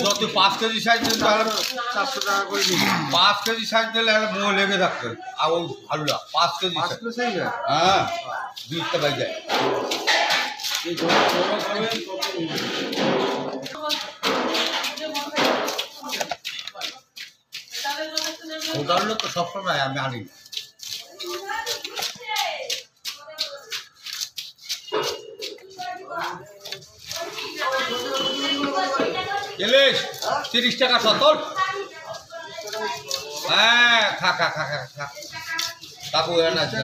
যত 5 KG size দিন তাহলে 400 টাকা করে দিন। 5 কেজি সাইজ দিলে একটা মোহ লেগে থাকতো আর ওই ভালো না 5 কেজি সাইজ হ্যাঁ দুইটা বাই যায় ওটার লোক তো সবসময় আমি আনি ইলিশ 30 টাকা সতল হ্যাঁ খা খা খা খা খা কাকু এনে আছে